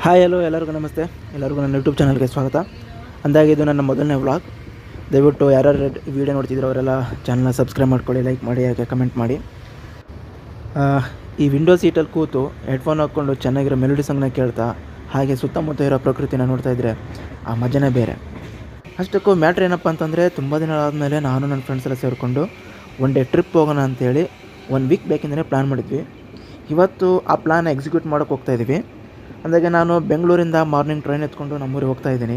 Hi hello ಎಲ್ಲರಿಗೂ ನಮಸ್ತೆ. ಎಲ್ಲರಿಗೂ ನನ್ನ ಯೂಟ್ಯೂಬ್ ಚಾನಲ್ಗೆ ಸ್ವಾಗತ. ಅಂದಾಗೆ ಇದು ನನ್ನ ಮೊದಲನೇ ವ್ಲಾಗ್. ದಯವಿಟ್ಟು ಯಾರ್ಯಾರು ವೀಡಿಯೋ ನೋಡ್ತಿದ್ರು ಅವರೆಲ್ಲ ಚಾನಲ್ನ ಸಬ್ಸ್ಕ್ರೈಬ್ ಮಾಡ್ಕೊಳ್ಳಿ, ಲೈಕ್ ಮಾಡಿ, ಹಾಗೆ ಕಮೆಂಟ್ ಮಾಡಿ. ಈ ವಿಂಡೋ ಸೀಟಲ್ಲಿ ಕೂತು ಹೆಡ್ಫೋನ್ ಹಾಕ್ಕೊಂಡು ಚೆನ್ನಾಗಿರೋ ಮೆಲೋಡಿ ಸಾಂಗ್ನ ಕೇಳ್ತಾ ಹಾಗೆ ಸುತ್ತಮುತ್ತ ಇರೋ ಪ್ರಕೃತಿನ ನೋಡ್ತಾಯಿದ್ರೆ ಆ ಮಜನೇ ಬೇರೆ. ಅಷ್ಟಕ್ಕೂ ಮ್ಯಾಟ್ರ್ ಏನಪ್ಪ ಅಂತಂದರೆ, ತುಂಬ ದಿನ ಆದಮೇಲೆ ನಾನು ನನ್ನ ಫ್ರೆಂಡ್ಸ್ ಎಲ್ಲ ಸೇರಿಕೊಂಡು ಒನ್ ಡೇ ಟ್ರಿಪ್ ಹೋಗೋಣ ಅಂಥೇಳಿ 1 ವೀಕ್ ಬೇಕಿಂದಲೇ ಪ್ಲ್ಯಾನ್ ಮಾಡಿದ್ವಿ. ಇವತ್ತು ಆ ಪ್ಲ್ಯಾನ್ ಎಕ್ಸಿಕ್ಯೂಟ್ ಮಾಡೋಕ್ಕೆ ಹೋಗ್ತಾಯಿದ್ವಿ. ಅಂದಾಗೆ ನಾನು ಬೆಂಗಳೂರಿಂದ ಮಾರ್ನಿಂಗ್ ಟ್ರೈನ್ ಎತ್ಕೊಂಡು ನಮ್ಮೂರಿಗೆ ಹೋಗ್ತಾಯಿದ್ದೀನಿ.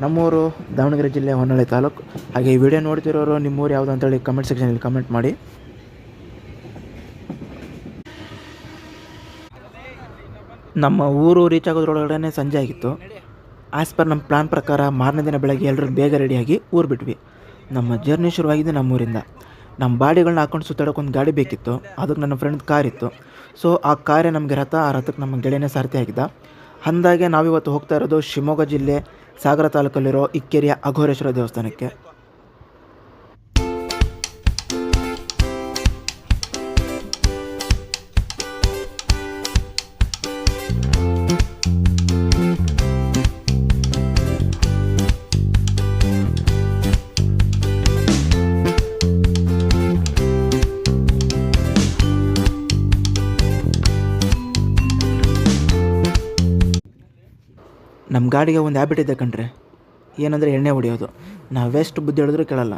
ನಮ್ಮೂರು ದಾವಣಗೆರೆ ಜಿಲ್ಲೆ ಹೊನ್ನಾಳಿ ತಾಲೂಕು. ಹಾಗೆ ಈ ವಿಡಿಯೋ ನೋಡ್ತಿರೋರು ನಿಮ್ಮೂರು ಯಾವುದು ಅಂತೇಳಿ ಕಮೆಂಟ್ ಸೆಕ್ಷನಲ್ಲಿ ಕಮೆಂಟ್ ಮಾಡಿ. ನಮ್ಮ ಊರು ರೀಚ್ ಆಗೋದ್ರೊಳಗಡೆ ಸಂಜೆ ಆಗಿತ್ತು. ಆ್ಯಸ್ ಪರ್ ನಮ್ಮ ಪ್ಲ್ಯಾನ್ ಪ್ರಕಾರ ಮಾರನೇ ದಿನ ಬೆಳಗ್ಗೆ ಎಲ್ಲರೂ ಬೇಗ ರೆಡಿಯಾಗಿ ಊರು ಬಿಟ್ವಿ. ನಮ್ಮ ಜರ್ನಿ ಶುರುವಾಗಿದೆ ನಮ್ಮೂರಿಂದ. ನಮ್ಮ ಬಾಡಿಗಳನ್ನ ಹಾಕ್ಕೊಂಡು ಸುತ್ತಾಡೋಕೆ ಒಂದು ಗಾಡಿ ಬೇಕಿತ್ತು. ಅದಕ್ಕೆ ನನ್ನ ಫ್ರೆಂಡ್ ಕಾರ್ ಇತ್ತು. ಸೊ ಆ ಕಾರೇ ನಮಗೆ ರಥ, ಆ ರಥಕ್ಕೆ ನಮ್ಮ ಗೆಳೆಯನೇ ಸಾರಥಿ ಆಗಿದ್ದ. ಅಂದಾಗೆ ನಾವಿವತ್ತು ಹೋಗ್ತಾ ಇರೋದು ಶಿವಮೊಗ್ಗ ಜಿಲ್ಲೆ ಸಾಗರ ತಾಲೂಕಲ್ಲಿರೋ ಇಕ್ಕೇರಿಯ ಅಘೋರೇಶ್ವರ ದೇವಸ್ಥಾನಕ್ಕೆ. ನಮ್ಮ ಗಾಡಿಗೆ ಒಂದು ಹ್ಯಾಬಿಟ್ ಇದೆ ಕಣ್ರಿ, ಏನಂದರೆ ಎಣ್ಣೆ ಹೊಡಿಯೋದು. ನಾವೆಷ್ಟು ಬುದ್ಧಿ ಹೇಳಿದ್ರೂ ಕೇಳಲ್ಲ.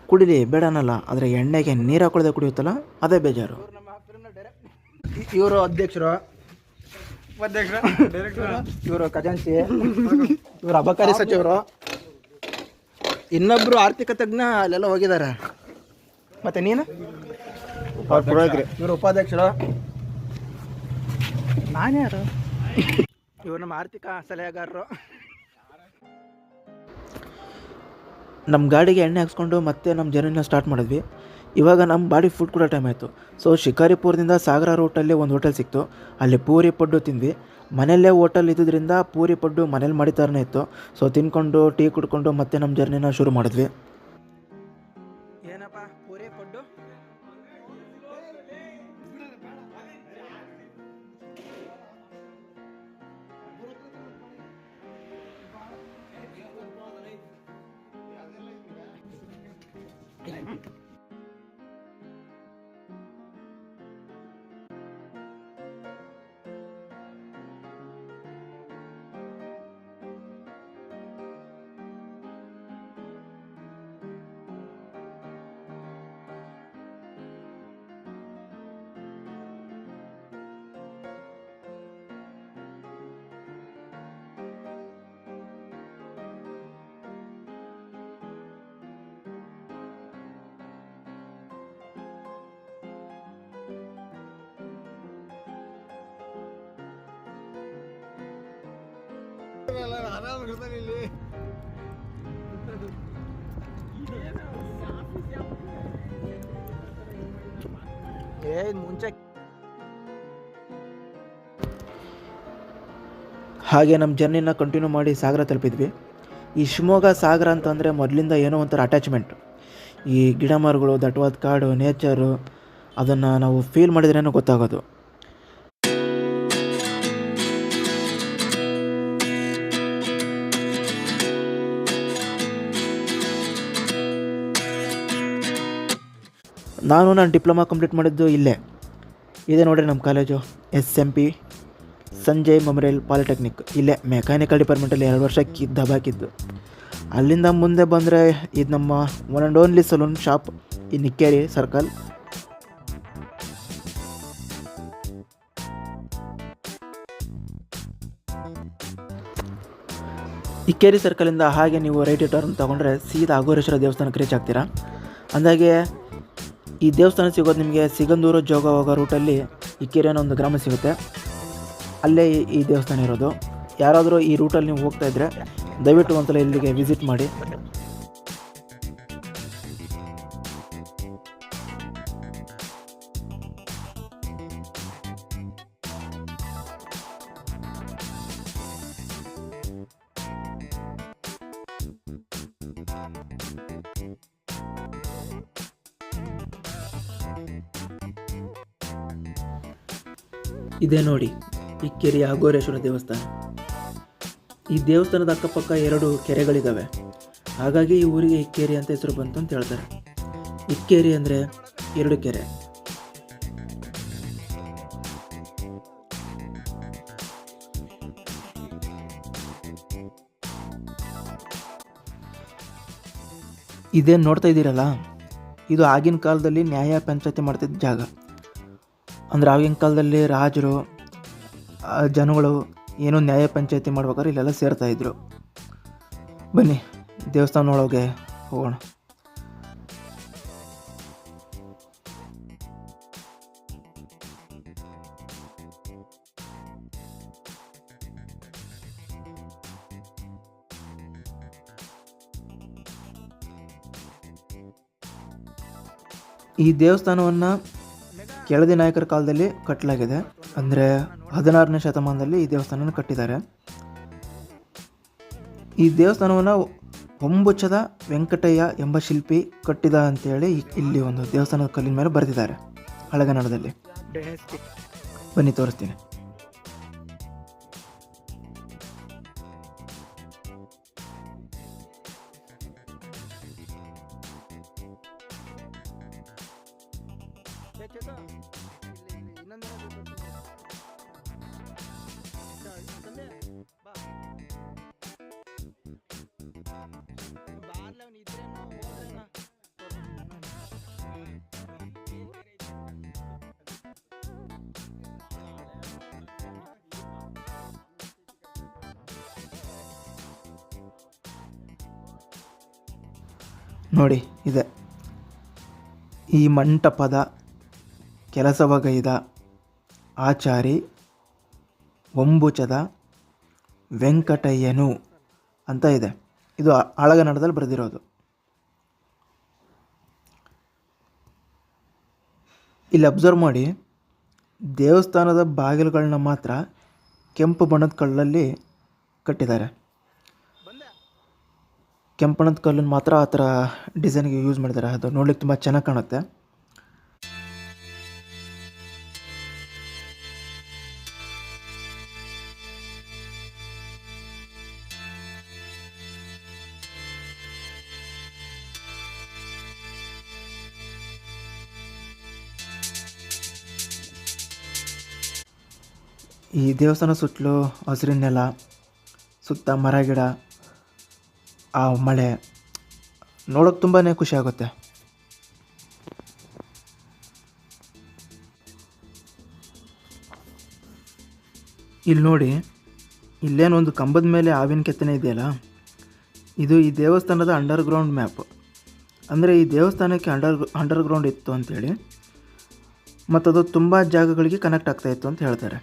ಕುಡಿಲಿ ಬೇಡ ಅನ್ನಲ್ಲ, ಆದರೆ ಎಣ್ಣೆಗೆ ನೀರು ಹಾಕೊಳ್ಳದೆ ಕುಡಿಯುತ್ತಲ್ಲ, ಅದೇ ಬೇಜಾರು. ಇವರು ಅಧ್ಯಕ್ಷರು, ಇವರು ಖಜಾಂಚಿ, ಇವರು ಅಬಕಾರಿ ಸಚಿವರು, ಇನ್ನೊಬ್ಬರು ಆರ್ಥಿಕ ತಜ್ಞ ಅಲ್ಲೆಲ್ಲ ಹೋಗಿದ್ದಾರೆ. ಮತ್ತು ನೀನು ಇವರು ಉಪಾಧ್ಯಕ್ಷರು, ನಾನು ಯಾರು? ಇವರು ನಮ್ಮ ಆರ್ಥಿಕ ಸಲಹೆಗಾರರು. ನಮ್ಮ ಗಾಡಿಗೆ ಎಣ್ಣೆ ಹಾಕ್ಸ್ಕೊಂಡು ಮತ್ತೆ ನಮ್ಮ ಜರ್ನಿನ ಸ್ಟಾರ್ಟ್ ಮಾಡಿದ್ವಿ. ಇವಾಗ ನಮ್ಮ ಬಾಡಿ ಫುಡ್ ಕೂಡ ಟೈಮ್ ಆಯಿತು. ಸೊ ಶಿಕಾರಿಪುರದಿಂದ ಸಾಗರ ರೂಟಲ್ಲಿ ಒಂದು ಹೋಟೆಲ್ ಸಿಕ್ತು. ಅಲ್ಲಿ ಪೂರಿ ಪಡ್ಡು ತಿಂದ್ವಿ. ಮನೆಯಲ್ಲೇ ಹೋಟೆಲ್ ಇದ್ದಿದ್ದರಿಂದ ಪೂರಿ ಪಡ್ಡು ಮನೇಲಿ ಮಾಡಿತಾರನೇ ಇತ್ತು. ಸೊ ತಿನ್ಕೊಂಡು ಟೀ ಕುಡ್ಕೊಂಡು ಮತ್ತೆ ನಮ್ಮ ಜರ್ನಿನ ಶುರು ಮಾಡಿದ್ವಿ. ಏನಪ್ಪ ಪೂರಿ ಪಡ್ಡು? ಮುಂಚೆ ಹಾಗೆ ನಮ್ಮ ಜರ್ನಿನ ಕಂಟಿನ್ಯೂ ಮಾಡಿ ಸಾಗರ ತಲುಪಿದ್ವಿ. ಈ ಶಿವಮೊಗ್ಗ ಸಾಗರ ಅಂತಂದರೆ ಮೊದಲಿಂದ ಏನೋ ಒಂಥರ ಅಟ್ಯಾಚ್ಮೆಂಟ್. ಈ ಗಿಡ ಮರಗಳು, ದಟ್ಟವಾದ ಕಾಡು, ನೇಚರು, ಅದನ್ನು ನಾವು ಫೀಲ್ ಮಾಡಿದ್ರೇನೋ ಗೊತ್ತಾಗೋದು. ನಾನು ಡಿಪ್ಲೊಮಾ ಕಂಪ್ಲೀಟ್ ಮಾಡಿದ್ದು ಇಲ್ಲೇ ಇದೆ ನೋಡಿರಿ, ನಮ್ಮ college SMP Sanjay memorial polytechnic. ಇಲ್ಲೇ ಮೆಕ್ಯಾನಿಕಲ್ ಡಿಪಾರ್ಟ್ಮೆಂಟಲ್ಲಿ 2 ವರ್ಷ ದಬಾಕಿದ್ದು. ಅಲ್ಲಿಂದ ಮುಂದೆ ಬಂದರೆ ಇದು ನಮ್ಮ one and only saloon shop in Ikkeri circle. Ikkeri ಸರ್ಕಲಿಂದ ಹಾಗೆ ನೀವು ರೈಟ್ ಟರ್ನ್ ತೊಗೊಂಡ್ರೆ ಸೀದಾ ಅಘೋರೇಶ್ವರ ದೇವಸ್ಥಾನಕ್ಕೆ ರೀಚ್ ಆಗ್ತೀರಾ. ಅಂದಾಗೆ ಈ ದೇವಸ್ಥಾನ ಸಿಗೋದು ನಿಮಗೆ ಸಿಗಂದೂರು ಜೋಗ ಹೋಗೋ ರೂಟಲ್ಲಿ ಇಕ್ಕೇರಿ ಅನ್ನೋ ಒಂದು ಗ್ರಾಮ ಸಿಗುತ್ತೆ. ಅಲ್ಲೇ ಈ ದೇವಸ್ಥಾನ ಇರೋದು. ಯಾರಾದರೂ ಈ ರೂಟಲ್ಲಿ ನೀವು ಹೋಗ್ತಾ ಇದ್ದರೆ ದಯವಿಟ್ಟು ಒಂದ್ಸಲ ಇಲ್ಲಿಗೆ ವಿಸಿಟ್ ಮಾಡಿ. ಇದೇ ನೋಡಿ ಇಕ್ಕೇರಿಯ ಅಘೋರೇಶ್ವರ ದೇವಸ್ಥಾನ. ಈ ದೇವಸ್ಥಾನದ ಅಕ್ಕಪಕ್ಕ 2 ಕೆರೆಗಳಿದ್ದಾವೆ. ಹಾಗಾಗಿ ಈ ಊರಿಗೆ ಇಕ್ಕೇರಿ ಅಂತ ಹೆಸರು ಬಂತು ಅಂತ ಹೇಳ್ತಾರೆ. ಇಕ್ಕೇರಿ ಅಂದರೆ 2 ಕೆರೆ. ಇದೇನು ನೋಡ್ತಾ ಇದ್ದೀರಲ್ಲ, ಇದು ಆಗಿನ ಕಾಲದಲ್ಲಿ ನ್ಯಾಯ ಪಂಚಾಯತಿ ಮಾಡ್ತಿದ್ದ ಜಾಗ. ಅಂದರೆ ಆಗಿನ ಕಾಲದಲ್ಲಿ ರಾಜರು ಜನಗಳು ಏನೋ ನ್ಯಾಯ ಪಂಚಾಯತಿ ಮಾಡ್ಬೇಕಾದ್ರೆ ಇಲ್ಲೆಲ್ಲ ಸೇರ್ತಾಯಿದ್ರು. ಬನ್ನಿ ದೇವಸ್ಥಾನ ಒಳಗೆ ಹೋಗೋಣ. ಈ ದೇವಸ್ಥಾನವನ್ನು ಕೆಳದಿ ನಾಯಕರ ಕಾಲದಲ್ಲಿ ಕಟ್ಟಲಾಗಿದೆ. ಅಂದರೆ 16ನೇ ಶತಮಾನದಲ್ಲಿ ಈ ದೇವಸ್ಥಾನವನ್ನು ಕಟ್ಟಿದ್ದಾರೆ. ಈ ದೇವಸ್ಥಾನವನ್ನು ಒಂಬುಚದ ವೆಂಕಟಯ್ಯ ಎಂಬ ಶಿಲ್ಪಿ ಕಟ್ಟಿದ ಅಂತೇಳಿ ಇಲ್ಲಿ ಒಂದು ದೇವಸ್ಥಾನದ ಕಲ್ಲಿನ ಮೇಲೆ ಬರೆದಿದ್ದಾರೆ ಹಳೆಗನ್ನಡದಲ್ಲಿ. ಬನ್ನಿ ತೋರಿಸ್ತೀನಿ. ನೋಡಿ ಇದೆ ಈ ಮಂಟಪದ ಕೆಲಸವಗೈದ ಆಚಾರಿ ಒಂಬುಚದ ವೆಂಕಟಯ್ಯನು ಅಂತ ಇದೆ. ಇದು ಹಳೆಗನ್ನಡದಲ್ಲಿ ಬರೆದಿರೋದು. ಇಲ್ಲಿ ಅಬ್ಸರ್ವ್ ಮಾಡಿ, ದೇವಸ್ಥಾನದ ಬಾಗಿಲುಗಳನ್ನ ಮಾತ್ರ ಕೆಂಪು ಬಣ್ಣದ ಕಲ್ಲಲ್ಲಿ ಕಟ್ಟಿದ್ದಾರೆ. ಕೆಂಪು ಬಣ್ಣದ ಕಲ್ಲನ್ನು ಮಾತ್ರ ಆ ಥರ ಡಿಸೈನ್ಗೆ ಯೂಸ್ ಮಾಡಿದ್ದಾರೆ. ಅದು ನೋಡ್ಲಿಕ್ಕೆ ತುಂಬ ಚೆನ್ನಾಗಿ ಕಾಣುತ್ತೆ. ಈ ದೇವಸ್ಥಾನ ಸುತ್ತಲೂ ಹಸಿರಿನ ನೆಲ, ಸುತ್ತ ಮರ ಗಿಡ, ಆ ಮಳೆ ನೋಡೋಕೆ ತುಂಬಾ ಖುಷಿ ಆಗುತ್ತೆ. ಇಲ್ಲಿ ನೋಡಿ, ಇಲ್ಲೇನೊಂದು ಕಂಬದ ಮೇಲೆ ಆವಿನ ಕೆತ್ತನೆ ಇದೆಯಲ್ಲ, ಇದು ಈ ದೇವಸ್ಥಾನದ ಅಂಡರ್ಗ್ರೌಂಡ್ ಮ್ಯಾಪ್. ಅಂದರೆ ಈ ದೇವಸ್ಥಾನಕ್ಕೆ ಅಂಡರ್ಗ್ರೌಂಡ್ ಇತ್ತು ಅಂಥೇಳಿ, ಮತ್ತು ಅದು ತುಂಬ ಜಾಗಗಳಿಗೆ ಕನೆಕ್ಟ್ ಆಗ್ತಾಯಿತ್ತು ಅಂತ ಹೇಳ್ತಾರೆ.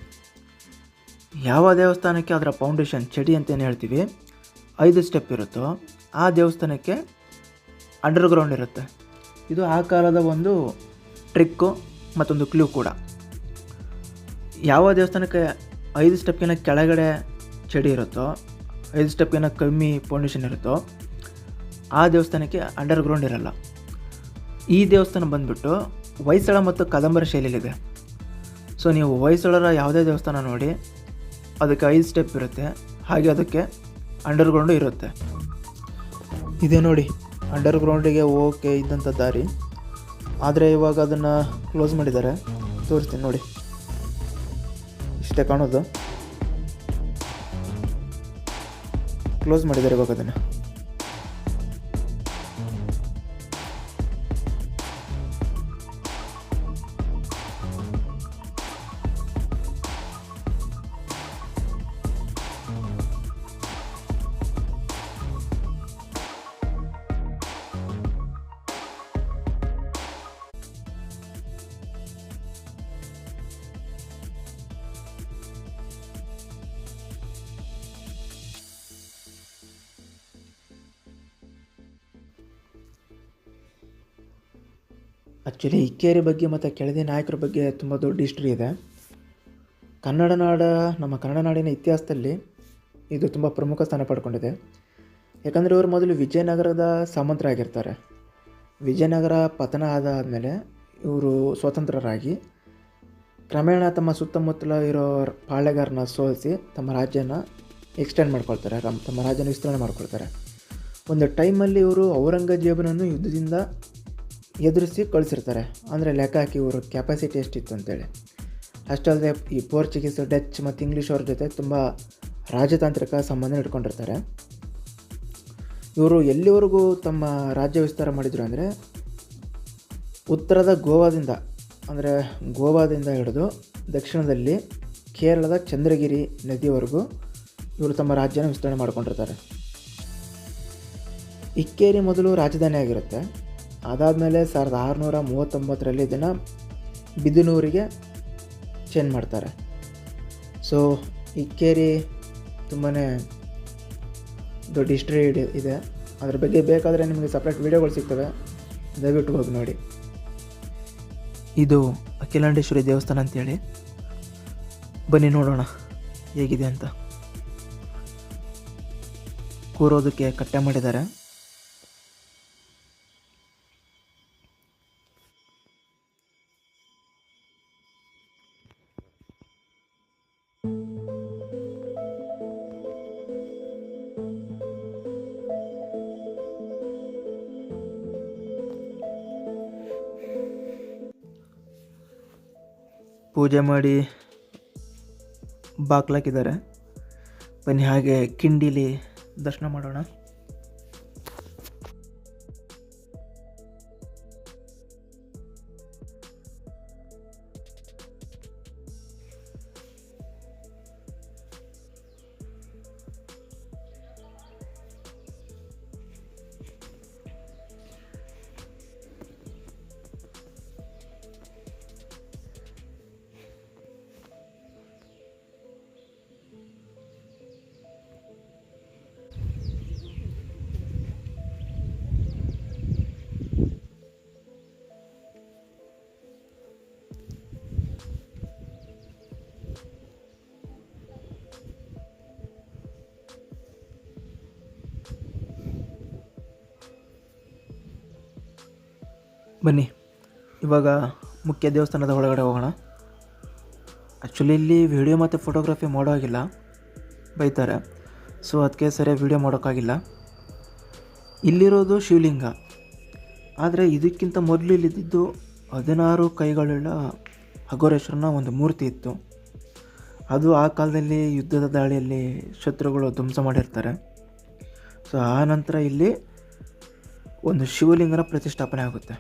ಯಾವ ದೇವಸ್ಥಾನಕ್ಕೆ ಅದರ ಫೌಂಡೇಶನ್ ಚಡಿ ಅಂತೇನು ಹೇಳ್ತೀವಿ 5 ಸ್ಟೆಪ್ ಇರುತ್ತೋ, ಆ ದೇವಸ್ಥಾನಕ್ಕೆ ಅಂಡರ್ಗ್ರೌಂಡ್ ಇರುತ್ತೆ. ಇದು ಆ ಕಾಲದ ಒಂದು ಟ್ರಿಕ್ಕು, ಮತ್ತೊಂದು ಕ್ಲೂ ಕೂಡ. ಯಾವ ದೇವಸ್ಥಾನಕ್ಕೆ 5 ಸ್ಟೆಪ್ಗಿನ ಕೆಳಗಡೆ ಚಡಿ ಇರುತ್ತೋ, 5 ಸ್ಟೆಪ್ಗಿನ ಕಮ್ಮಿ ಫೌಂಡೇಶನ್ ಇರುತ್ತೋ, ಆ ದೇವಸ್ಥಾನಕ್ಕೆ ಅಂಡರ್ಗ್ರೌಂಡ್ ಇರಲ್ಲ. ಈ ದೇವಸ್ಥಾನ ಬಂದುಬಿಟ್ಟು ಹೊಯ್ಸಳ ಮತ್ತು ಕದಂಬರ ಶೈಲಿಯಲ್ಲಿದೆ. ಸೊ ನೀವು ಹೊಯ್ಸಳರ ಯಾವುದೇ ದೇವಸ್ಥಾನ ನೋಡಿ, ಅದಕ್ಕೆ 5 ಸ್ಟೆಪ್ ಇರುತ್ತೆ, ಹಾಗೆ ಅದಕ್ಕೆ ಅಂಡರ್ಗ್ರೌಂಡು ಇರುತ್ತೆ. ಇದೇ ನೋಡಿ ಅಂಡರ್ಗ್ರೌಂಡಿಗೆ ಹೋಗೋಕ್ಕೆ ಇದ್ದಂಥ ದಾರಿ. ಆದರೆ ಇವಾಗ ಅದನ್ನು ಕ್ಲೋಸ್ ಮಾಡಿದ್ದಾರೆ. ತೋರಿಸ್ತೀನಿ ನೋಡಿ, ಇಷ್ಟೇ ಕಾಣೋದು. ಕ್ಲೋಸ್ ಮಾಡಿದ್ದಾರೆ ಇವಾಗ ಅದನ್ನು. ಆ್ಯಕ್ಚುಲಿ ಇಕ್ಕೇರಿ ಬಗ್ಗೆ ಮತ್ತು ಕೆಳದಿ ನಾಯಕರ ಬಗ್ಗೆ ತುಂಬ ದೊಡ್ಡ ಹಿಸ್ಟ್ರಿ ಇದೆ. ನಮ್ಮ ಕನ್ನಡ ನಾಡಿನ ಇತಿಹಾಸದಲ್ಲಿ ಇದು ತುಂಬ ಪ್ರಮುಖ ಸ್ಥಾನ ಪಡ್ಕೊಂಡಿದೆ. ಯಾಕಂದರೆ ಇವರು ಮೊದಲು ವಿಜಯನಗರದ ಸಾಮಂತರಾಗಿರ್ತಾರೆ. ವಿಜಯನಗರ ಪತನ ಆದಾದಮೇಲೆ ಇವರು ಸ್ವತಂತ್ರರಾಗಿ ಕ್ರಮೇಣ ತಮ್ಮ ಸುತ್ತಮುತ್ತಲ ಇರೋ ಪಾಳೆಗಾರನ ಸೋಲಿಸಿ ತಮ್ಮ ರಾಜ್ಯನ ಎಕ್ಸ್ಟೆಂಡ್ ಮಾಡ್ಕೊಳ್ತಾರೆ, ತಮ್ಮ ರಾಜ್ಯನ ವಿಸ್ತರಣೆ ಮಾಡ್ಕೊಳ್ತಾರೆ. ಒಂದು ಟೈಮಲ್ಲಿ ಇವರು ಔರಂಗಜೇಬನನ್ನು ಯುದ್ಧದಿಂದ ಎದುರಿಸಿ ಕಳಿಸಿರ್ತಾರೆ. ಅಂದರೆ ಲೆಕ್ಕ ಹಾಕಿ ಇವರು ಕೆಪಾಸಿಟಿ ಎಷ್ಟಿತ್ತು ಅಂತೇಳಿ. ಅಷ್ಟಲ್ಲದೆ ಈ ಪೋರ್ಚುಗೀಸ್, ಡಚ್ ಮತ್ತು ಇಂಗ್ಲೀಷ್ ಅವ್ರ ಜೊತೆ ತುಂಬ ರಾಜತಾಂತ್ರಿಕ ಸಂಬಂಧ ಇಟ್ಕೊಂಡಿರ್ತಾರೆ. ಇವರು ಎಲ್ಲಿವರೆಗೂ ತಮ್ಮ ರಾಜ್ಯ ವಿಸ್ತಾರ ಮಾಡಿದರು ಅಂದರೆ ಉತ್ತರದ ಗೋವಾದಿಂದ ಹಿಡಿದು ದಕ್ಷಿಣದಲ್ಲಿ ಕೇರಳದ ಚಂದ್ರಗಿರಿ ನದಿಯವರೆಗೂ ಇವರು ತಮ್ಮ ರಾಜ್ಯನ ವಿಸ್ತರಣೆ ಮಾಡ್ಕೊಂಡಿರ್ತಾರೆ. ಇಕ್ಕೇರಿ ಮೊದಲು ರಾಜಧಾನಿ ಆಗಿರುತ್ತೆ. ಅದಾದಮೇಲೆ 1639ರಲ್ಲಿ ಇದನ್ನು ಬಿದನೂರಿಗೆ ಚೇಂಜ್ ಮಾಡ್ತಾರೆ. ಸೊ ಇಕ್ಕೇರಿ ತುಂಬಾ ದೊಡ್ಡ ಹಿಸ್ಟ್ರಿ ಇದೆ. ಅದ್ರ ಬಗ್ಗೆ ಬೇಕಾದರೆ ನಿಮಗೆ ಸಪ್ರೇಟ್ ವೀಡಿಯೋಗಳು ಸಿಗ್ತವೆ, ದಯವಿಟ್ಟು ಹೋಗಿ ನೋಡಿ. ಇದು ಅಖಿಲಾಂಡೇಶ್ವರಿ ದೇವಸ್ಥಾನ ಅಂತೇಳಿ. ಬನ್ನಿ ನೋಡೋಣ ಹೇಗಿದೆ ಅಂತ. ಕೂರೋದಕ್ಕೆ ಕಟ್ಟೆ ಮಾಡಿದ್ದಾರೆ. ಪೂಜೆ ಮಾಡಿ ಬಾಗ್ಲಾಕಿದ್ದಾರೆ. ಬನ್ನಿ ಹಾಗೆ ಕಿಂಡಿಲಿ ದರ್ಶನ ಮಾಡೋಣ. ಬನ್ನಿ ಇವಾಗ ಮುಖ್ಯ ದೇವಸ್ಥಾನದ ಒಳಗಡೆ ಹೋಗೋಣ. ಆ್ಯಕ್ಚುಲಿ ಇಲ್ಲಿ ವಿಡಿಯೋ ಮತ್ತು ಫೋಟೋಗ್ರಫಿ ಮಾಡೋ ಹಾಗಿಲ್ಲ, ಬೈತಾರೆ. ಸೊ ಅದಕ್ಕೆ ಸರಿಯಾಗಿ ವಿಡಿಯೋ ಮಾಡೋಕ್ಕಾಗಿಲ್ಲ. ಇಲ್ಲಿರೋದು ಶಿವಲಿಂಗ. ಆದರೆ ಇದಕ್ಕಿಂತ ಮೊದಲು ಇಲ್ಲಿದ್ದು 16 ಕೈಗಳುಳ್ಳ ಅಘೋರೇಶ್ವರನ ಒಂದು ಮೂರ್ತಿ ಇತ್ತು. ಅದು ಆ ಕಾಲದಲ್ಲಿ ಯುದ್ಧದ ದಾಳಿಯಲ್ಲಿ ಶತ್ರುಗಳು ಧ್ವಂಸ ಮಾಡಿರ್ತಾರೆ. ಸೊ ಆ ನಂತರ ಇಲ್ಲಿ ಒಂದು ಶಿವಲಿಂಗನ ಪ್ರತಿಷ್ಠಾಪನೆ ಆಗುತ್ತೆ.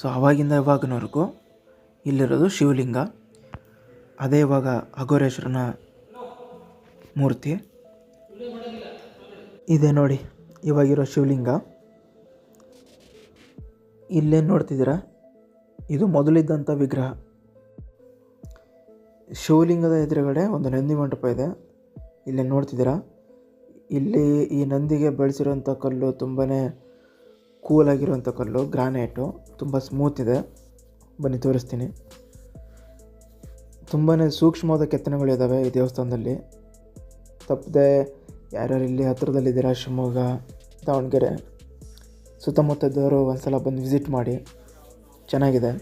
ಸೊ ಆವಾಗಿಂದ ಇವಾಗಿನವರೆಗೂ ಇಲ್ಲಿರೋದು ಶಿವಲಿಂಗ. ಅದೇ ಇವಾಗ ಅಘೋರೇಶ್ವರನ ಮೂರ್ತಿ ಇದೆ ನೋಡಿ. ಇವಾಗಿರೋ ಶಿವಲಿಂಗ ಇಲ್ಲೇ ನೋಡ್ತಿದ್ದೀರಾ, ಇದು ಮೊದಲಿದ್ದಂಥ ವಿಗ್ರಹ. ಶಿವಲಿಂಗದ ಎದುರುಗಡೆ ಒಂದು ನಂದಿ ಮಂಟಪ ಇದೆ, ಇಲ್ಲೇ ನೋಡ್ತಿದ್ದೀರಾ. ಇಲ್ಲಿ ಈ ನಂದಿಗೆ ಬಳಸಿರೋಂಥ ಕಲ್ಲು ತುಂಬಾ ಕೂಲಾಗಿರುವಂಥ ಕಲ್ಲು, ಗ್ರಾನೈಟು, ತುಂಬ ಸ್ಮೂತ್ ಇದೆ. ಬನ್ನಿ ತೋರಿಸ್ತೀನಿ. ತುಂಬಾ ಸೂಕ್ಷ್ಮವಾದ ಕೆತ್ತನೆಗಳಿದ್ದಾವೆ ಈ ದೇವಸ್ಥಾನದಲ್ಲಿ. ತಪ್ಪದೆ ಯಾರ್ಯಾರು ಇಲ್ಲಿ ಹತ್ತಿರದಲ್ಲಿದ್ದೀರಾ, ಶಿವಮೊಗ್ಗ, ದಾವಣಗೆರೆ ಸುತ್ತಮುತ್ತದವರು ಒಂದು ಸಲ ಬಂದು ವಿಸಿಟ್ ಮಾಡಿ, ಚೆನ್ನಾಗಿದೆ.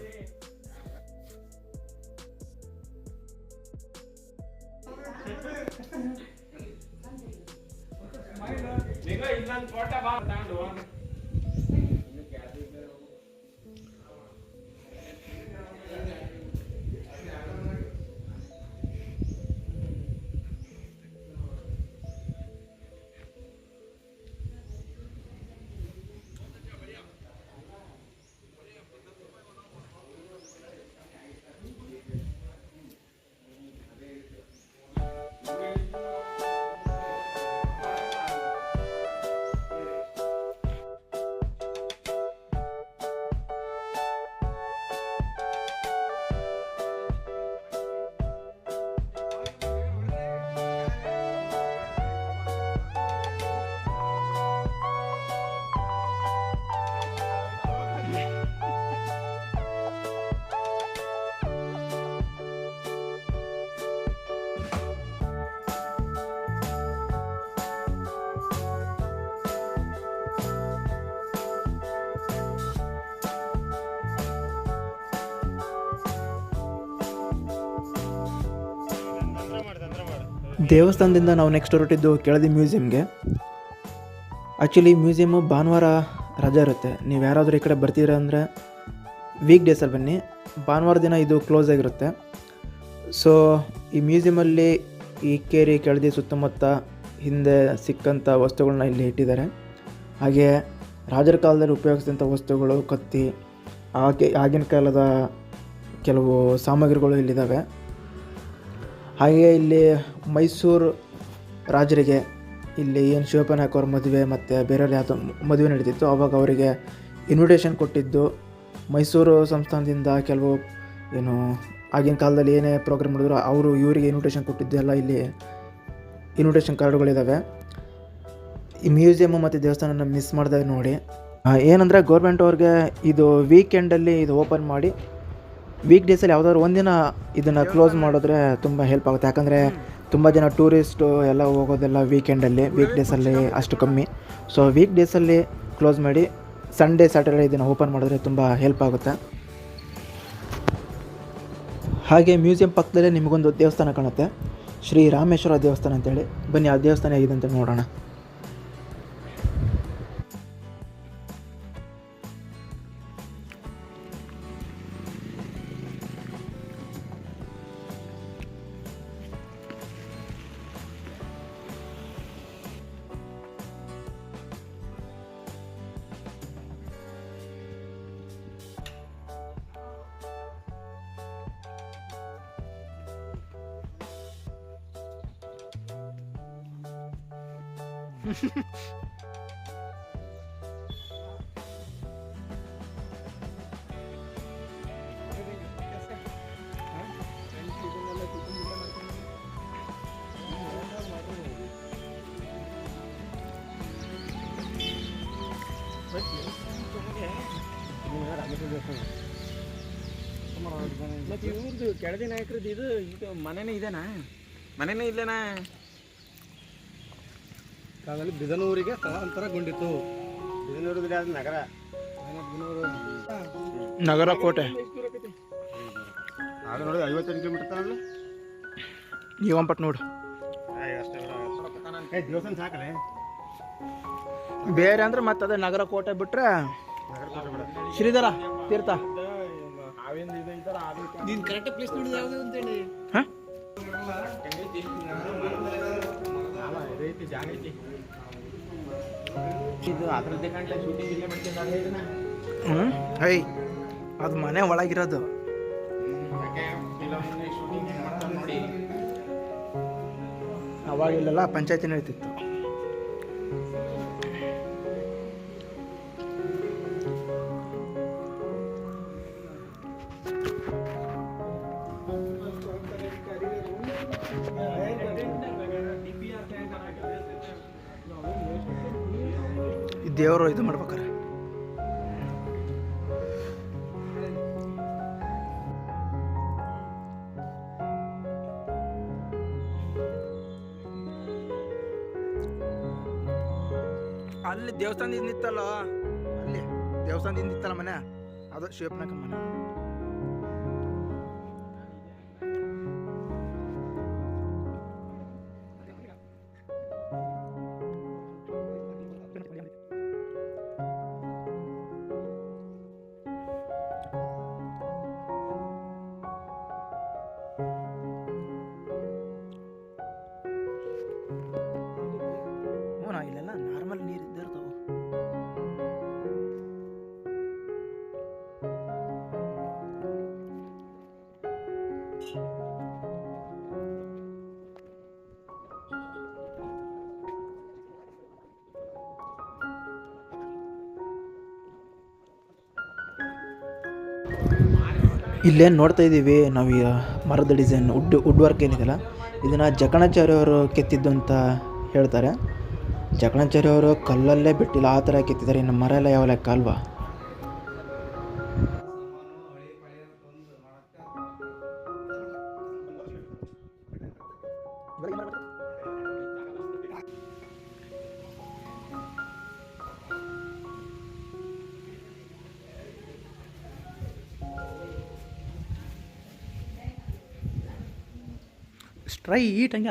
ದೇವಸ್ಥಾನದಿಂದ ನಾವು ನೆಕ್ಸ್ಟ್ ಹೊರಟಿದ್ದು ಕೆಳದಿ ಮ್ಯೂಸಿಯಮ್ಗೆ. ಆ್ಯಕ್ಚುಲಿ ಮ್ಯೂಸಿಯಮ್ಮು ಭಾನುವಾರ ರಜೆ ಇರುತ್ತೆ. ನೀವು ಯಾರಾದರೂ ಈ ಕಡೆ ಬರ್ತೀರ ಅಂದರೆ ವೀಕ್ ಡೇಸಲ್ಲಿ ಬನ್ನಿ. ಭಾನುವಾರ ದಿನ ಇದು ಕ್ಲೋಸ್ ಆಗಿರುತ್ತೆ. ಸೊ ಈ ಮ್ಯೂಸಿಯಮಲ್ಲಿ ಈ ಕೇರಿ ಕೆಳದಿ ಸುತ್ತಮುತ್ತ ಹಿಂದೆ ಸಿಕ್ಕಂಥ ವಸ್ತುಗಳನ್ನ ಇಲ್ಲಿ ಇಟ್ಟಿದ್ದಾರೆ. ಹಾಗೆ ರಾಜರ ಕಾಲದಲ್ಲಿ ಉಪಯೋಗಿಸಿದಂಥ ವಸ್ತುಗಳು, ಕತ್ತಿ, ಆಗಿನ ಕಾಲದ ಕೆಲವು ಸಾಮಗ್ರಿಗಳು ಇಲ್ಲಿದ್ದಾವೆ. ಹಾಗೆ ಇಲ್ಲಿ ಮೈಸೂರು ರಾಜರಿಗೆ ಇಲ್ಲಿ ಏನು ಶಿವಪ್ಪನಾಯಕ ಅವ್ರ ಮದುವೆ ಮತ್ತು ಬೇರೆಯವ್ರು ಯಾವುದೋ ಮದುವೆ ನಡೀತಿತ್ತು, ಆವಾಗ ಅವರಿಗೆ ಇನ್ವಿಟೇಷನ್ ಕೊಟ್ಟಿದ್ದು ಮೈಸೂರು ಸಂಸ್ಥಾನದಿಂದ. ಕೆಲವು ಏನು ಆಗಿನ ಕಾಲದಲ್ಲಿ ಏನೇ ಪ್ರೋಗ್ರಾಮ್ ಮಾಡಿದ್ರು ಅವರು ಇವರಿಗೆ ಇನ್ವಿಟೇಷನ್ ಕೊಟ್ಟಿದ್ದು ಎಲ್ಲ ಇಲ್ಲಿ ಇನ್ವಿಟೇಷನ್ ಕಾರ್ಡುಗಳಿದ್ದಾವೆ. ಈ ಮ್ಯೂಸಿಯಮ್ಮು ಮತ್ತು ದೇವಸ್ಥಾನನ ಮಿಸ್ ಮಾಡಿದಾಗ ನೋಡಿ. ಏನಂದರೆ ಗೌರ್ಮೆಂಟ್ ಅವ್ರಿಗೆ ಇದು ವೀಕೆಂಡಲ್ಲಿ ಇದು ಓಪನ್ ಮಾಡಿ ವೀಕ್ ಡೇಸಲ್ಲಿ ಯಾವುದಾದ್ರು ಒಂದಿನ ಇದನ್ನು ಕ್ಲೋಸ್ ಮಾಡಿದ್ರೆ ತುಂಬ ಹೆಲ್ಪ್ ಆಗುತ್ತೆ. ಯಾಕಂದರೆ ತುಂಬ ಜನ ಟೂರಿಸ್ಟು ಎಲ್ಲ ಹೋಗೋದೆಲ್ಲ ವೀಕೆಂಡಲ್ಲಿ, ವೀಕ್ ಡೇಸಲ್ಲಿ ಅಷ್ಟು ಕಮ್ಮಿ. ಸೊ ವೀಕ್ ಡೇಸಲ್ಲಿ ಕ್ಲೋಸ್ ಮಾಡಿ ಸಂಡೇ ಸ್ಯಾಟರ್ಡೇ ಇದನ್ನು ಓಪನ್ ಮಾಡಿದ್ರೆ ತುಂಬ ಹೆಲ್ಪ್ ಆಗುತ್ತೆ. ಹಾಗೆ ಮ್ಯೂಸಿಯಂ ಪಕ್ಕದಲ್ಲೇ ನಿಮಗೊಂದು ದೇವಸ್ಥಾನ ಕಾಣುತ್ತೆ, ಶ್ರೀ ರಾಮೇಶ್ವರ ದೇವಸ್ಥಾನ ಅಂತೇಳಿ. ಬನ್ನಿ ಆ ದೇವಸ್ಥಾನ ಹೇಗಿದೆ ಅಂತ ನೋಡೋಣ. ಮತ್ತೆ ಇವ್ರದ್ದು ಕೆಳದಿ ನಾಯಕರದ್ದು ಇದು ಮನೆನೇ ಇದೇನಾ? ಮನೆನೇ ಇಲ್ಲೇನಾ? ಕಾಲದಲ್ಲಿ ಬಿದನೂರಿಗೆ ಸ್ಥಳಾಂತರಗೊಂಡಿತು. ಬಿದನೂರು ನಗರ, ನಗರ ಕೋಟೆ ಅದು ನೋಡಿ 58 ಕಿಲೋಮೀಟರ್ ತಾನಲ್ಲ. ನೀವಂಪಟ್ಟು ನೋಡು, ದೇವಸ್ಥಾನ ಸಾಕಲ್ಲ ಬೇರೆ ಅಂದ್ರೆ ಮತ್ತೆ ಅದೇ ನಗರ ಕೋಟೆ ಬಿಟ್ರೆ ಶ್ರೀಧರ ತೀರ್ಥ. ನೀನು ಕರೆಕ್ಟ್ ಪ್ಲೇಸ್ ನೋಡಿದ ಯಾವುದು ಅಂತೇಳಿ ಹಾಂ ಇದು ಅದರದ್ದೇ ಕಾಣ್ಲ ಶೂಟಿಂಗ್ ಇಲ್ಲೇ ಮಾಡ್ತಿದ್ದಾರೆ. ಐ ಅದು ಮನೆ ಒಳಗಿರೋದು. ನೋಡಿ ಅವಾಗ ಇಲ್ಲೆಲ್ಲ ಪಂಚಾಯತಿ ನಡೀತಿತ್ತು. ದೇವರು ಇದು ಮಾಡ್ಬೇಕಾರೆ ಅಲ್ಲಿ ದೇವಸ್ಥಾನದಿಂದ ನಿತ್ತಲ್ಲ, ಅಲ್ಲಿ ದೇವಸ್ಥಾನದಿಂದ ನಿತ್ತಲ್ಲ ಮನೆ, ಅದು ಶಿವಪ್ಪನಾಯಕ ಮನೆ. ಇಲ್ಲೆಲ್ಲ ನಾರ್ಮಲ್ ನೀರು ಇದ್ದಿರ್ತಾವೆ. ಇಲ್ಲೇನು ನೋಡ್ತಾ ಇದ್ದೀವಿ ನಾವು, ಈ ಮರದ ಡಿಸೈನ್ ವುಡ್ ವರ್ಕ್ ಏನಿದೆಯಲ್ಲ, ಇದನ್ನು ಜಕಣಾಚಾರ್ಯ ಅವರು ಕೆತ್ತಿದ್ದು ಅಂತ ಹೇಳ್ತಾರೆ. ಜಕಣಾಚಾರ್ಯ ಅವರು ಕಲ್ಲಲ್ಲೇ ಬಿಟ್ಟಿಲ್ಲ, ಆ ಥರ ಕೆತ್ತಿದ್ದಾರೆ. ಇನ್ನು ಮರ ಎಲ್ಲ ಯಾವ ಲೆಕ್ಕ ಅಲ್ವಾ? ಸ್ಟ್ರೈಟ್ ಹಂಗೆ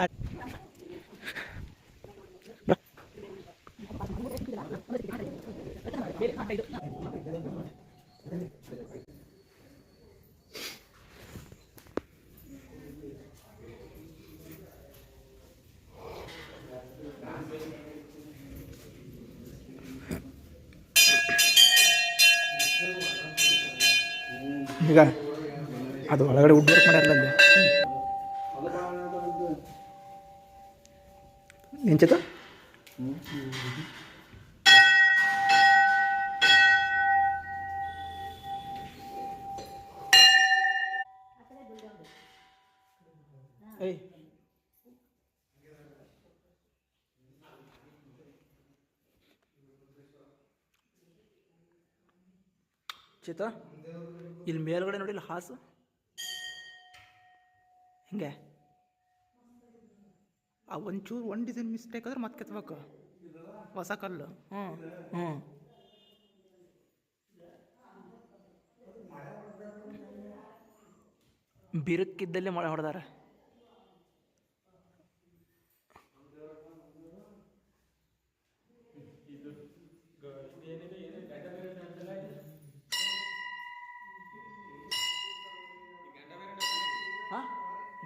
ಈಗ ಅದು ಒಳಗಡೆ ವುಡ್ ವರ್ಕ್ ಮಾಡ್ಯಾರಲ್ಲ ಅಲ್ಲಿ ನಿಂಚತ ಏಯ್ ಚೇತ ಇಲ್ಲಿ ಮೇಲ್ಗಡೆ ನೋಡಿಲ್ಲ ಹಾಸು ಹಿಂಗೆ ಆ ಒಂಚೂರು ಒಂದು ಡಿಸೈನ್ ಮಿಸ್ಟೇಕ್ ಆದ್ರೆ ಮತ್ತೆ ಕೆತ್ತಬೇಕು ಹೊಸ ಕಲ್ಲು. ಬಿರುಕಿದ್ದಲ್ಲೇ ಮಳೆ ಹೊಡೆದಾರ.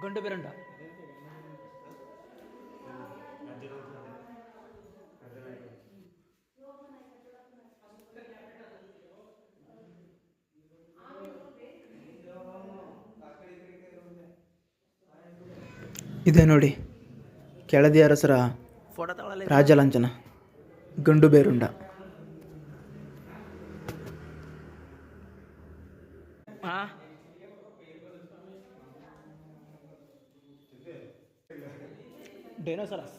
ಗಂಡು ಬೇರಂಡ ಇದೆ ನೋಡಿ, ಕೆಳದಿ ಅರಸರ ರಾಜಲಾಂಛನ ಗಂಡು ಬೇರುಂಡ. ಡೈನೋಸರಸ್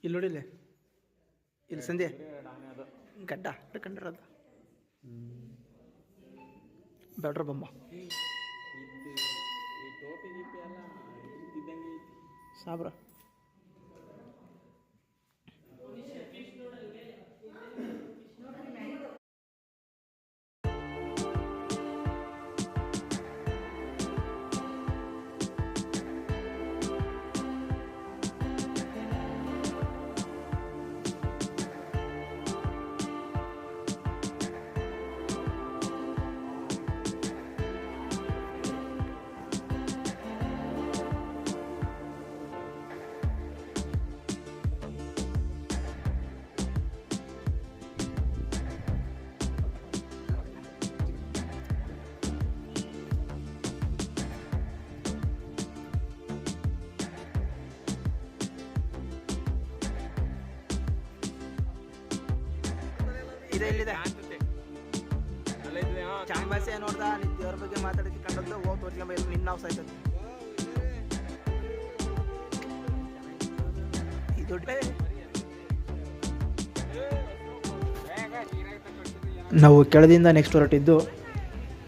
ಇಲ್ಲಿ ನೋಡಿಲ್ಲ, ಇಲ್ಲಿ ಸಂಧ್ಯೆ ಗಡ್ಡ ಕಂಡಿರೋದು ಬ್ಯಾಡ್ರ ಬೊಮ್ಮ ಸಾಬ್ರ. ಇದೆ ಇಲ್ಲಿದೆ ಚಾಂಬಾಸೆ ನೋಡ್ದ ದೇವ್ರ ಬಗ್ಗೆ ಮಾತಾಡಕ್ಕೆ ಕಂಡದ್ದು ಹೋಗಿ ತೋರಿಸ್ಕೊಂಬ ನಿನ್ನ ನಾವು ಸಾಯ್ತದೆ. ಇದು ನಾವು ಕೆಳದಿಂದ ನೆಕ್ಸ್ಟ್ ಹೊರಟಿದ್ದು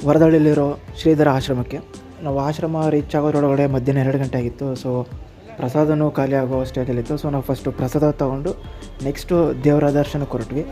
ವರದಳ್ಳಿಯಲ್ಲಿರೋ ಶ್ರೀಧರ ಆಶ್ರಮಕ್ಕೆ. ನಾವು ಆಶ್ರಮ ರೀಚ್ ಆಗೋದ್ರೊಳಗಡೆ ಮಧ್ಯಾಹ್ನ 2 ಗಂಟೆ ಆಗಿತ್ತು. ಸೊ ಪ್ರಸಾದನೂ ಖಾಲಿ ಆಗೋ ಸ್ಟೇಜಲ್ಲಿತ್ತು. ಸೊ ನಾವು ಫಸ್ಟು ಪ್ರಸಾದ ತೊಗೊಂಡು ನೆಕ್ಸ್ಟು ದೇವರ ದರ್ಶನಕ್ಕೆ ಹೊರಟ್ವಿ.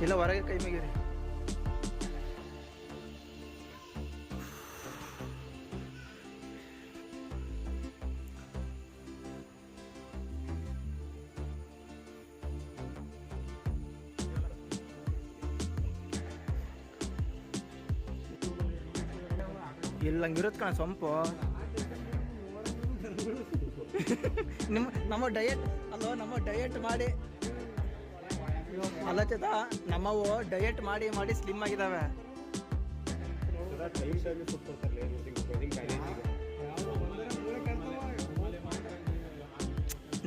ಇಲ್ಲ ಹೊರಗೆ ಕೈ ಮೇಗಿರಿ. ಇಲ್ಲ ಹಂಗಿರುತ್ತೆ ಕಣ ಸೊಂಪು. ನಮ್ಮ ಡಯಟ್ ಅಲ್ಲೋ, ನಮ್ಮ ಡಯಟ್ ಮಾಡಿ ಅಲ್ಲ ಚೇತ, ನಮ್ಮವು ಡಯಟ್ ಮಾಡಿ ಮಾಡಿ ಸ್ಲಿಮ್ ಆಗಿದ್ದಾವೆ.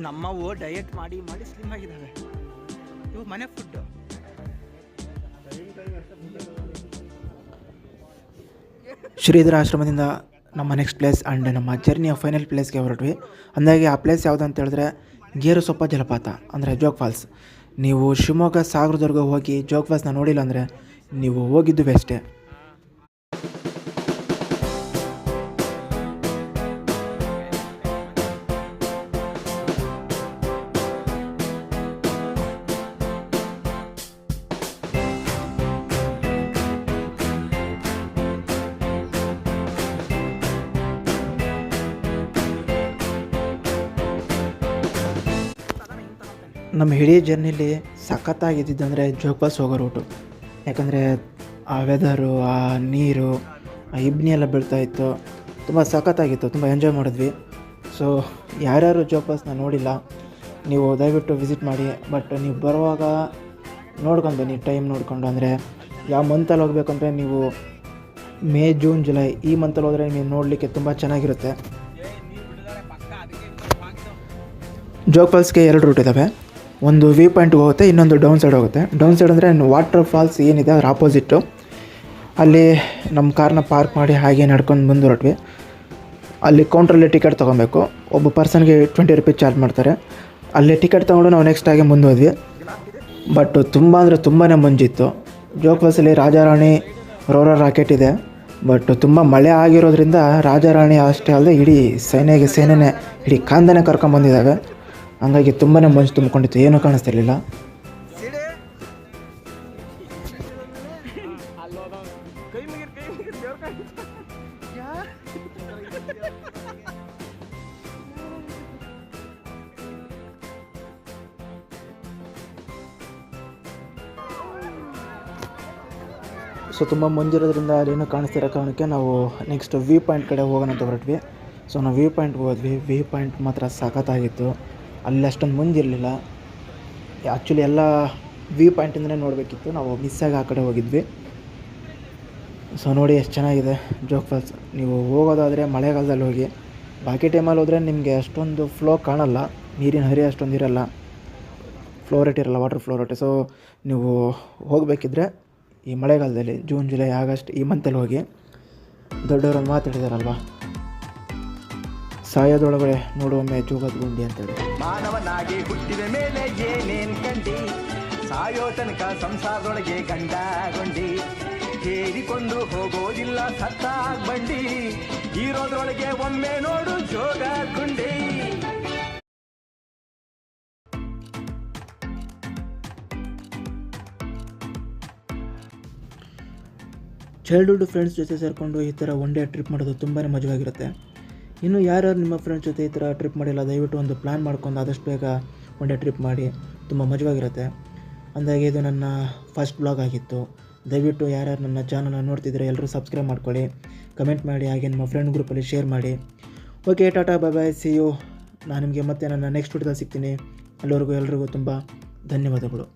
ನಮ್ಮವು ಡಯಟ್ ಮಾಡಿ ಮಾಡಿ ಸ್ಲಿಮ್ ಆಗಿದ್ದಾವೆ. ಇವು ಮನೆ ಫುಡ್ಡು. ಶ್ರೀಧರ ಆಶ್ರಮದಿಂದ ನಮ್ಮ ನೆಕ್ಸ್ಟ್ ಪ್ಲೇಸ್ ಆ್ಯಂಡ್ ನಮ್ಮ ಜರ್ನಿಯ ಫೈನಲ್ ಪ್ಲೇಸ್ಗೆ ಹೊರಟ್ವಿ. ಅಂದಾಗೆ ಆ ಪ್ಲೇಸ್ ಯಾವುದು ಅಂತ ಹೇಳಿದ್ರೆ ಗೇರುಸೊಪ್ಪ ಜಲಪಾತ ಅಂದರೆ ಜೋಗ್ ಫಾಲ್ಸ್. ನೀವು ಶಿವಮೊಗ್ಗ ಸಾಗರದುರ್ಗ ಹೋಗಿ ಜೋಗ್ ಫಾಲ್ಸ್ನ ನೋಡಿಲ್ಲ ಅಂದರೆ ನೀವು ಹೋಗಿದ್ದು ವೇಸ್ಟೇ. ನಮ್ಮ ಇಡೀ ಜರ್ನಿಲಿ ಸಖತ್ತಾಗಿದ್ದಂದರೆ ಜೋಗ್ ಫಾಲ್ಸ್ ಹೋಗೋ ರೂಟು. ಯಾಕಂದರೆ ಆ ವೆದರು, ಆ ನೀರು, ಆ ಇಬ್ನಿ ಎಲ್ಲ ಬೀಳ್ತಾಯಿತ್ತು. ತುಂಬ ಸಖತ್ತಾಗಿತ್ತು, ತುಂಬ ಎಂಜಾಯ್ ಮಾಡಿದ್ವಿ. ಸೊ ಯಾರ್ಯಾರು ಜೋಗ್ ಫಾಲ್ಸ್ನ ನೋಡಿಲ್ಲ ನೀವು ದಯವಿಟ್ಟು ವಿಸಿಟ್ ಮಾಡಿ. ಬಟ್ ನೀವು ಬರುವಾಗ ನೋಡ್ಕೊಂಡು ಬನ್ನಿ, ಟೈಮ್ ನೋಡಿಕೊಂಡು. ಅಂದರೆ ಯಾವ ಮಂತಲ್ಲಿ ಹೋಗ್ಬೇಕಂದ್ರೆ ನೀವು ಮೇ, ಜೂನ್, ಜುಲೈ ಈ ಮಂತಲ್ಲಿ ಹೋದರೆ ನೀವು ನೋಡಲಿಕ್ಕೆ ತುಂಬ ಚೆನ್ನಾಗಿರುತ್ತೆ. ಜೋಗ್ ಫಾಲ್ಸ್ಗೆ 2 ರೂಟ್ ಇದ್ದಾವೆ. ಒಂದು ವ್ಯೂ ಪಾಯಿಂಟ್ಗೆ ಹೋಗುತ್ತೆ, ಇನ್ನೊಂದು ಡೌನ್ ಸೈಡ್ ಹೋಗುತ್ತೆ. ಡೌನ್ ಸೈಡ್ ಅಂದರೆ ವಾಟರ್ ಫಾಲ್ಸ್ ಏನಿದೆ ಅದ್ರ ಆಪೋಸಿಟ್ಟು. ಅಲ್ಲಿ ನಮ್ಮ ಕಾರ್ನ ಪಾರ್ಕ್ ಮಾಡಿ ಹಾಗೆ ನಡ್ಕೊಂಡು ಬಂದು ಹೊರಟ್ವಿ. ಅಲ್ಲಿ ಕೌಂಟ್ರಲ್ಲಿ ಟಿಕೆಟ್ ತೊಗೊಬೇಕು. ಒಬ್ಬ ಪರ್ಸನ್ಗೆ 20 ರೂಪೀಸ್ ಚಾರ್ಜ್ ಮಾಡ್ತಾರೆ. ಅಲ್ಲಿ ಟಿಕೆಟ್ ತೊಗೊಂಡು ನಾವು ನೆಕ್ಸ್ಟ್ ಹಾಗೆ ಮುಂದೆ ಹೋದ್ವಿ. ಬಟ್ ತುಂಬ ಅಂದರೆ ತುಂಬಾ ಮಂಜಿತ್ತು. ಜೋಗ್ ಫಾಲ್ಸಲ್ಲಿ ರಾಜಾರಾಣಿ ರೋರರ್ ರಾಕೆಟ್ ಇದೆ. ಬಟ್ ತುಂಬ ಮಳೆ ಆಗಿರೋದ್ರಿಂದ ರಾಜಾರಾಣಿ ಅಷ್ಟೇ ಅಲ್ಲದೆ ಇಡೀ ಸೇನೆನೇ ಇಡೀ ಕಾಂದನೆ ಕರ್ಕೊಂಬಂದಿದ್ದಾವೆ. ಹಂಗಾಗಿ ತುಂಬಾ ಮಂಜು ತುಂಬಿಕೊಂಡಿತ್ತು, ಏನೂ ಕಾಣಿಸ್ತಿರ್ಲಿಲ್ಲ. ಸೊ ತುಂಬ ಮಂಜಿರೋದ್ರಿಂದ ಅದೇನೂ ಕಾಣಿಸ್ತಿರೋ ಕಾರಣಕ್ಕೆ ನಾವು ನೆಕ್ಸ್ಟ್ ವ್ಯೂ ಪಾಯಿಂಟ್ ಕಡೆ ಹೋಗೋಣ ಅಂತ ಹೊರಟ್ವಿ. ಸೊ ನಾವು ವ್ಯೂ ಪಾಯಿಂಟ್ಗೆ ಹೋದ್ವಿ. ವ್ಯೂ ಪಾಯಿಂಟ್ ಮಾತ್ರ ಸಖತ್ತಾಗಿತ್ತು. ಅಲ್ಲಿ ಅಷ್ಟೊಂದು ಮಂಜಿರಲಿಲ್ಲ. ಆ್ಯಕ್ಚುಲಿ ಎಲ್ಲ ವ್ಯೂ ಪಾಯಿಂಟಿಂದನೇ ನೋಡಬೇಕಿತ್ತು, ನಾವು ಮಿಸ್ಸಾಗಿ ಆ ಕಡೆ ಹೋಗಿದ್ವಿ. ಸೊ ನೋಡಿ ಎಷ್ಟು ಚೆನ್ನಾಗಿದೆ ಜೋಗ್ ಫಾಲ್ಸ್. ನೀವು ಹೋಗೋದಾದರೆ ಮಳೆಗಾಲದಲ್ಲಿ ಹೋಗಿ. ಬಾಕಿ ಟೈಮಲ್ಲಿ ಹೋದರೆ ನಿಮಗೆ ಅಷ್ಟೊಂದು ಫ್ಲೋ ಕಾಣಲ್ಲ, ನೀರಿನ ಹರಿ ಅಷ್ಟೊಂದು ಇರಲ್ಲ, ಫ್ಲೋ ರೇಟ್ ಇರಲ್ಲ, ವಾಟರ್ ಫ್ಲೋ ರೇಟ್. ಸೊ ನೀವು ಹೋಗಬೇಕಿದ್ರೆ ಈ ಮಳೆಗಾಲದಲ್ಲಿ ಜೂನ್, ಜುಲೈ, ಆಗಸ್ಟ್ ಈ ಮಂತಲ್ಲಿ ಹೋಗಿ. ದೊಡ್ಡವರೊಂದು ಮಾತಾಡಿದಾರಲ್ವ, ಸಾಯೋದೊಳಗಡೆ ನೋಡುವೊಮ್ಮೆ ಜೋಗದ ಗುಂಡಿ ಅಂತೇಳಿ. ಮಾನವನಾಗಿ ಹುಟ್ಟಿದ ಮೇಲೆ ಏನೇನ್ ಕಂಡಿ, ಸಾಯೋ ತನಕ ಸಂಸಾರದೊಳಗೆ ಗಂಡಗೊಂಡಿ, ಹೇರಿಕೊಂಡು ಹೋಗೋದಿಲ್ಲ ಸತ್ತಾಗ್ ಬಂಡಿ, ಇರೋದ್ರೊಳಗೆ ಒಮ್ಮೆ ನೋಡು ಜೋಗ ಗುಂಡಿ. ಚೈಲ್ಡ್ಹುಡ್ ಫ್ರೆಂಡ್ಸ್ ಜೊತೆ ಸೇರಿಕೊಂಡು ಈ ಥರ ಒನ್ ಡೇ ಟ್ರಿಪ್ ಮಾಡೋದು ತುಂಬಾ ಮಜವಾಗಿರುತ್ತೆ. ಇನ್ನು ಯಾರ್ಯಾರು ನಿಮ್ಮ ಫ್ರೆಂಡ್ಸ್ ಜೊತೆ ಈ ಥರ ಟ್ರಿಪ್ ಮಾಡಿಲ್ಲ ದಯವಿಟ್ಟು ಒಂದು ಪ್ಲ್ಯಾನ್ ಮಾಡ್ಕೊಂಡು ಆದಷ್ಟು ಬೇಗ ಒನ್ ಡೇ ಟ್ರಿಪ್ ಮಾಡಿ, ತುಂಬ ಮಜವಾಗಿರುತ್ತೆ. ಅಂದಾಗೆ ಇದು ನನ್ನ ಫಸ್ಟ್ ಬ್ಲಾಗ್ ಆಗಿತ್ತು. ದಯವಿಟ್ಟು ಯಾರ್ಯಾರು ನನ್ನ ಚಾನಲ್ನ ನೋಡ್ತಿದ್ರೆ ಎಲ್ಲರೂ ಸಬ್ಸ್ಕ್ರೈಬ್ ಮಾಡ್ಕೊಳ್ಳಿ, ಕಮೆಂಟ್ ಮಾಡಿ, ಹಾಗೆ ನಿಮ್ಮ ಫ್ರೆಂಡ್ ಗ್ರೂಪಲ್ಲಿ ಶೇರ್ ಮಾಡಿ. Okay, tata, bye bye, see you. ನಾನು ನಿಮಗೆ ಮತ್ತೆ ನನ್ನ ನೆಕ್ಸ್ಟ್ ವಿಡಿಯೋದಲ್ಲಿ ಸಿಗ್ತೀನಿ. ಅಲ್ಲಿವರೆಗೂ ಎಲ್ರಿಗೂ ತುಂಬ ಧನ್ಯವಾದಗಳು.